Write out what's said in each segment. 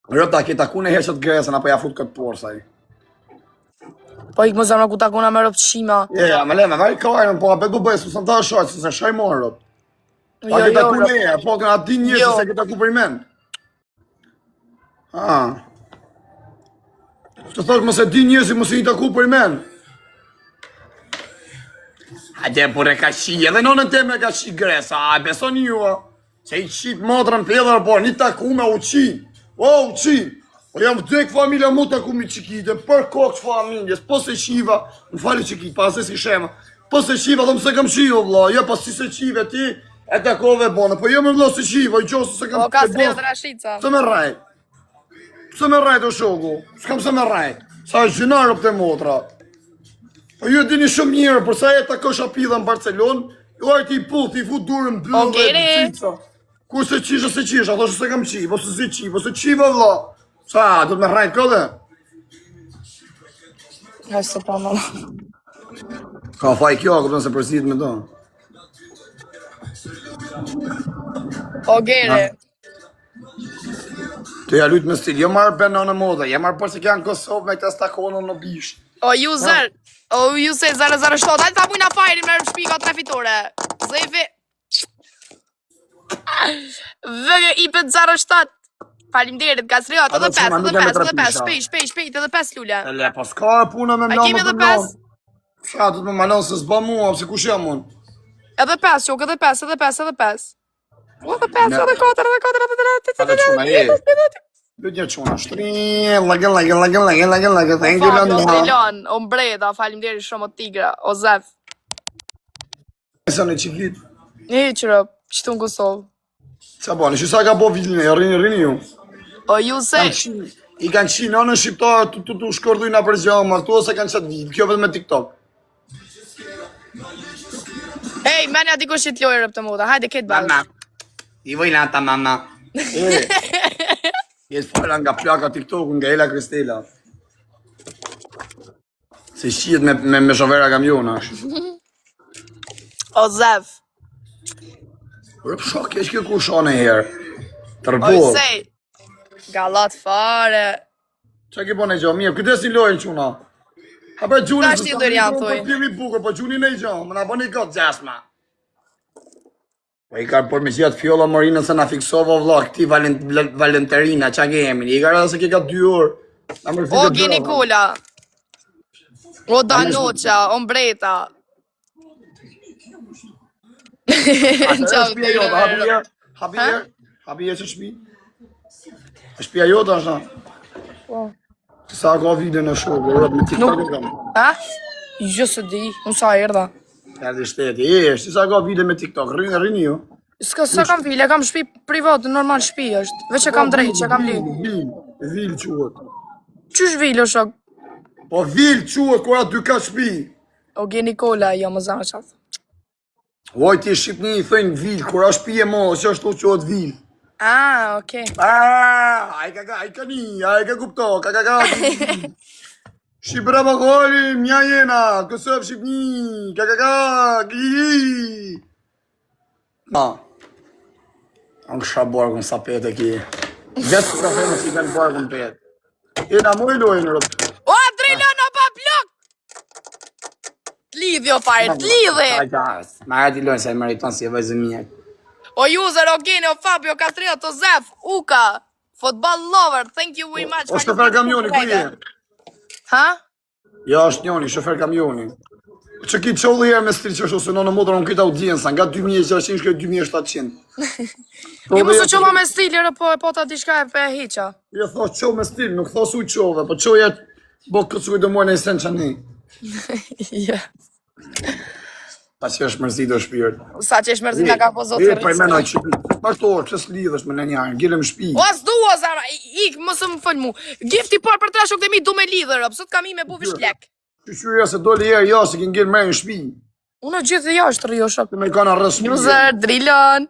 Rëta, ki taku në heqët gresën, apo ja fut këtë porsaj. Po ik më zemra ku takuna me rëpë shima. Ja, me leme, vaj karën, po apet bu bëjë, së ta shaqë, se shaj morë, rëp. Pa ki taku në e, po këna ti njësë se ki taku për i men. Që thosh mëse di njësi, mëse i taku për i men. Hajde, por e ka shi, edhe nonën te me ka shi gresa, a beson jua. Se i qit motrën pedër, po, një taku me u qi. O, u qi. Po jam vdek familja mu taku mi qikite, për kokë familjes, po se qiva, më fali qikit, pas e si shema. Po se qiva, dhe mëse kam qiva, vla, ja pas si se qive ti, e takove bone, po jo me vla se qiva, i gjosë se kam... Po ka srejt rashica. Se me rajt. Se me rajt o shoku, s'kam se me rajt. Sa e gjinarë për të motra. Po ju e dini shumë njërë, përsa e tako shapidha në Barcelon, ju ajti i pull, ti fut durën bëllë dhe e cica. Kur se qisha, thoshe se kam qi, po se si qi, po se qiva vla. Sa, do të me rajt këdhe? Ka se pa më. Ka faj kjo, këpën se përsit me do. O gere. Të ja lujtë me stil, jo marrë bënë në moda, ja marrë për se kjanë Kosovë me këta stakonën në bishë. O user, 007, hajtë ta bujna fajri me shpika 3 fitore. Zefi. Vëgë ipet 07. Faleminderit, Gasriot, edhe 5, shpejt, edhe 5 lule. Le, pas ka e puna me mlanë. A kemi edhe 5? Qa, du të me malon se s'ba mua, se kush jam unë. Edhe 5, qok, edhe 5. Edhe 5, edhe 4, edhe 4, edhe 4. Lutje quna, shtrin, lagën, thank you, London. Trilon, o mbreda, falimderi shumë o tigra, o zef. Sa në qikit? Një qërë, qëtu në Kosovë. Qa bani, që sa ka bo vidin e rini ju? O ju se... I kanë qinë, në shqiptarë, tu shkordujna për gjahë, martu ose kanë qatë vidin, kjo vetë me TikTok. Ej, menja diko shqit lojë rëpë të moda, hajde ketë bërë. Mama, i vojna ta mama. Jetë fara nga plaka TikTok, nga Ela Kristela. Se shqiet me shovera kamiona. O zef. Rëp shok, kesh kjo ku shone herë. Tërbor. O sej. Galat fare. Qa ki po në gjo, mirë, këtë e si lojnë quna. Ha për gjuni, Ta shti dër janë, thuj. Po pjemi bukur, po gjuni në i gjo, më na bëni këtë gjasma. Po i ka por me gjatë fjolla Marina se na fiksova vla, këti Valenterina, qa kemi, i ka rrë se ke ka 2 orë. O Ginikola. O Danoqa, o Mbreta. Habi e që shpi? E shpia jota është na? Sa ka vide në shokë, rrët me TikTok e kam. Ha? Gjësë di, unë sa erda. Erdi shteti, si sa ka vide me TikTok, rini jo? Sa kam file, kam shpi privat, normal shpi është. Veç e kam drejt, që kam li. Vil quët. Qysh vil o shok? Po vil quët, kura 2 ka shpi. O Ginikola, jo më zanë qatë. Oj, ti Shqipni i thëjnë vil, kura shpi e mo, që është të quët vil. Okej. Ai ka kupto, ka. Shqipëra më gori, mja jena, kësëv Shqipni, gi. Ang shaborgun sa pete ki. Vetë ka fëmë si kanë borgun pete. Ina mu i lojnë rëpë. O, Trilon, o pa plok! T'lidhi o fare, t'lidhi! Ma e t'i lojnë se e meriton si e vajzë mjek. O user, o Gini, o Fabio, Kastriot, o Zef, Uka, football lover, thank you very much. O shofer kamioni, ku je? Ha? Ja, është njoni, shofer kamioni. Që ki qollu herë me stil që është ose në motor në këtë audiensa, nga 2600 shkjo 2700. I mu su qolla me stil, po ta diçka e pe heqa. Jo, tho qo me stil, nuk tho su qove, po qo jetë, bo këtë su i do mojnë e sen që një. Ja. Ta që është mërzi do shpirt. Sa që është mërzi nga ka po zotë rrisë. Pa i menoj që bashkëtorë, që s'lidhësh me në njarën, gjilëm shpi. O, s'du o zara, ik, mësë më fëllë mu. Gifti por për 3 shok të mi du me lidhër, sot kam i me bu vishlek. Qyqyria se doli herë jo, se kin gjilë mërë në shpi. Unë gjithë jashtë rjo shok. Me kana rësmi. User, Drilon.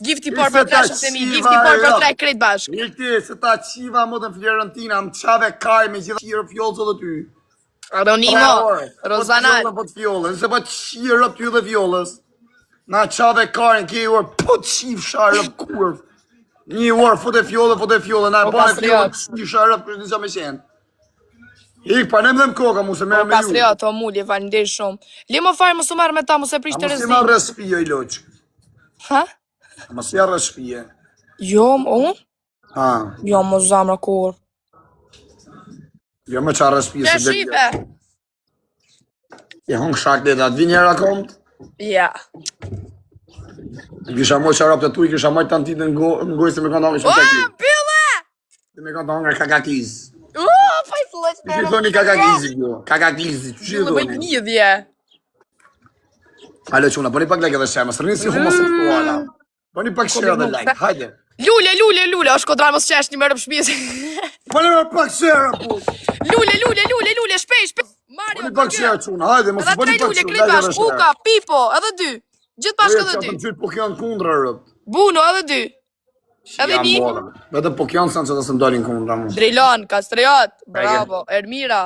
Gifti por për 3 shok të mi, gifti por për 3 krejt bashkë. Milti, se ta qiva më të Fiorentina, më qave kaj me gjitha qirë fjollë dhe ty. Anonimo, Rozanal. Po të fjollën, se po të qirë ty dhe fjollës. Na qave kajnë kjejur, po të qivë sharë kurvë. Një uar, fute fjolle, na e Po, bane Kastriot. fjolle, një sharët për një qa me qenë. Ik, pa nem dhe më koka, mu se merë me ju. Kastriot, o mulje, falinderit shumë. Le më fare, mos u marrë me ta, mos e prish A të mos i rëzim. marrë shpije i loq. Ha? A mos i arrë shpije. Jo, unë? Ha, Jo, mos zamra kur. jo me qa arrë shpije Që se shipe? E hong shak dhe atë vinjë era komt. Ja. I kisha moj qarap të tu, i kisha moj të antit në ngoj se me kanë hongë O, shumë të ki. pille! Se me kanë hongë kakakiz. O, pa i fleq Që i thoni kakakizi jo? Kakakizi, që i Në bëjt thoni? lidhje. Hale quna, bëni pak like edhe share, mësë rrinë si homoseksuala. Bëni pak share edhe like, hajde. Lule, është kodra mos qesh një mërë për shpjes. Bëni me pak share, po. Lule, shpej. Mario, Bëni pak share quna, hajde, mos edhe bëni 3 pak lule, share, krit like bash, edhe share. Puka, Pipo, edhe 2. Gjithë bashkë edhe 2. Qatëm qytë po kjanë kundra, rët. Buno, edhe 2. Edhe Jam një. morën. Vedë po kjanë sanë që të së ndalin kundra mu. Drejlon, Kastriot, bravo, Ermira.